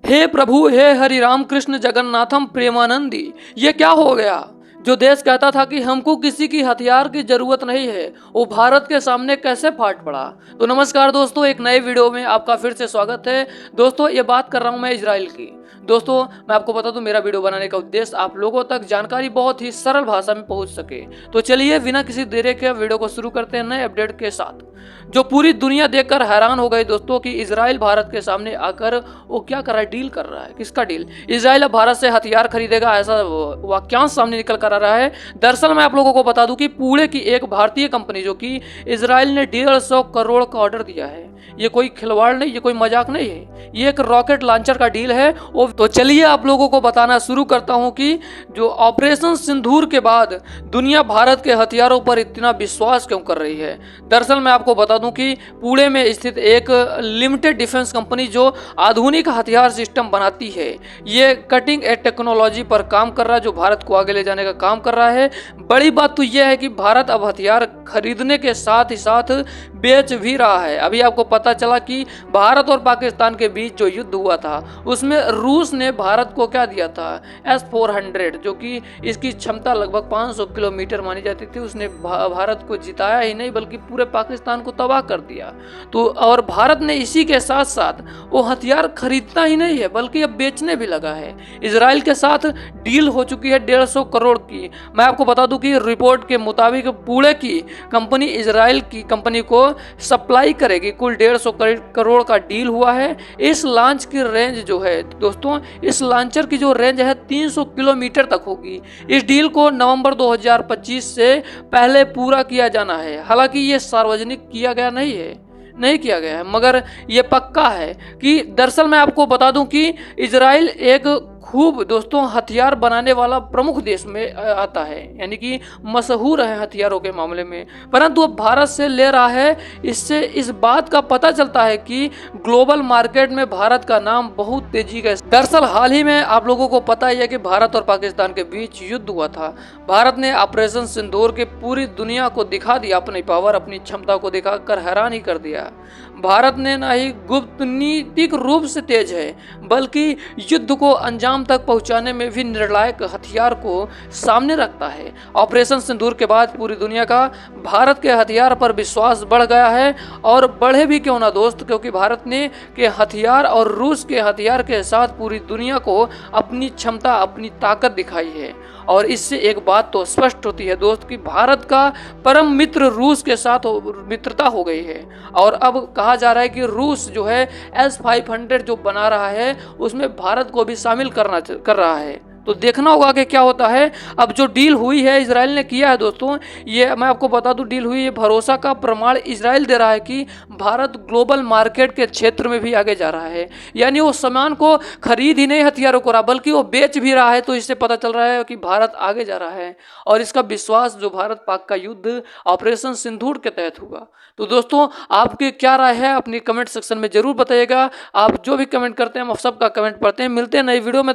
हे प्रभु, हे हरि राम कृष्ण जगन्नाथम प्रेमानंदी। ये क्या हो गया? जो देश कहता था कि हमको किसी की हथियार की जरूरत नहीं है, वो भारत के सामने कैसे फाट पड़ा। तो नमस्कार दोस्तों, एक नए वीडियो में आपका फिर से स्वागत है। दोस्तों, ये बात कर रहा हूँ मैं इजराइल की। दोस्तों, मैं आपको बता दूं, मेरा वीडियो बनाने का उद्देश्य आप लोगों तक जानकारी बहुत ही सरल भाषा में पहुंच सके। तो चलिए बिना किसी देरी के वीडियो को शुरू करते हैं नए अपडेट के साथ, जो पूरी दुनिया देखकर हैरान हो गई दोस्तों कि इजराइल भारत के सामने आकर वो क्या कर रहा है, डील कर रहा है। किसका डील? इजराइल अब भारत से हथियार खरीदेगा, ऐसा वाक्यांश सामने निकल कर आ रहा है। दरअसल मैं आप लोगों को बता दूं कि पुणे की एक भारतीय कंपनी, जो कि इजराइल ने 150 करोड़ का ऑर्डर दिया है। ये कोई खिलवाड़ नहीं, ये कोई मजाक नहीं है, ये एक रॉकेट लॉन्चर का डील है। तो चलिए आप लोगों को बताना शुरू करता हूं कि जो ऑपरेशन सिंदूर के बाद दुनिया भारत के हथियारों पर इतना विश्वास क्यों कर रही है। दरअसल मैं आपको बता दूं कि पुणे में स्थित एक लिमिटेड डिफेंस कंपनी जो आधुनिक हथियार सिस्टम बनाती है, ये कटिंग एज टेक्नोलॉजी पर काम कर रहा है, जो भारत को आगे ले जाने का काम कर रहा है। बड़ी बात तो यह है कि भारत अब हथियार खरीदने के साथ ही साथ बेच भी रहा है। अभी आपको पता चला कि भारत और पाकिस्तान के बीच जो युद्ध हुआ था, उसमें रूस ने भारत को क्या दिया था, S-400, जो कि इसकी क्षमता लगभग 500 किलोमीटर मानी जाती थी। उसने भारत को जिताया ही नहीं बल्कि पूरे पाकिस्तान को तबाह कर दिया। तो और भारत ने इसी के साथ साथ वो हथियार खरीदता ही नहीं है बल्कि अब बेचने भी लगा है। इजराइल के साथ डील हो चुकी है 150 करोड़ की। मैं आपको बता दूं कि रिपोर्ट के मुताबिक पुणे की कंपनी इजराइल की कंपनी को सप्लाई करेगी। कुल 150 करोड़ का डील हुआ है। इस लॉन्च की रेंज जो है दोस्तों, इस लॉन्चर की जो रेंज है 300 किलोमीटर तक होगी। इस डील को नवंबर 2025 से पहले पूरा किया जाना है। हालांकि ये सार्वजनिक किया गया नहीं किया गया है, मगर ये पक्का है कि दरअसल मैं आपको बता दूं कि इजराइल एक खूब दोस्तों हथियार बनाने वाला प्रमुख देश में आता है, यानी कि मशहूर है हथियारों के मामले में, परंतु अब भारत से ले रहा है। इससे इस बात का पता चलता है कि ग्लोबल मार्केट में भारत का नाम बहुत तेजी का। दरअसल हाल ही में आप लोगों को पता ही है कि भारत और पाकिस्तान के बीच युद्ध हुआ था। भारत ने ऑपरेशन सिंदूर के पूरी दुनिया को दिखा दिया अपनी पावर, अपनी क्षमता को दिखाकर हैरान ही कर दिया। भारत ने ना ही कूटनीतिक रूप से तेज है बल्कि युद्ध को अंजाम तक पहुंचाने में भी निर्णायक हथियार को सामने रखता है। ऑपरेशन सिंदूर के बाद पूरी दुनिया का भारत के हथियार पर विश्वास बढ़ गया है, और बढ़े भी क्यों ना दोस्त, क्योंकि भारत ने के हथियार और रूस के हथियार के साथ पूरी दुनिया को अपनी क्षमता, अपनी ताकत दिखाई है। और इससे एक बात तो स्पष्ट होती है दोस्त कि भारत का परम मित्र रूस के साथ मित्रता हो गई है, और अब कहा जा रहा है कि रूस जो है S-500 जो बना रहा है उसमें भारत को भी शामिल कर रहा है। तो देखना होगा कि क्या होता है। अब जो डील हुई है इजराइल ने किया है दोस्तों, ये मैं आपको बता दूं, डील हुई, ये भरोसा का प्रमाण इजराइल दे रहा है कि भारत ग्लोबल मार्केट के क्षेत्र में भी आगे जा रहा है। यानी वो सामान को खरीद ही नहीं हथियारों को रहा बल्कि वो बेच भी रहा है। तो इससे पता चल रहा है कि भारत आगे जा रहा है, और इसका विश्वास जो भारत पाक का युद्ध ऑपरेशन सिंदूर के तहत हुआ। तो दोस्तों, आपकी क्या राय है अपनी कमेंट सेक्शन में जरूर बताइएगा। आप जो भी कमेंट करते हैं हम सबका कमेंट पढ़ते हैं। मिलते हैं नई वीडियो में।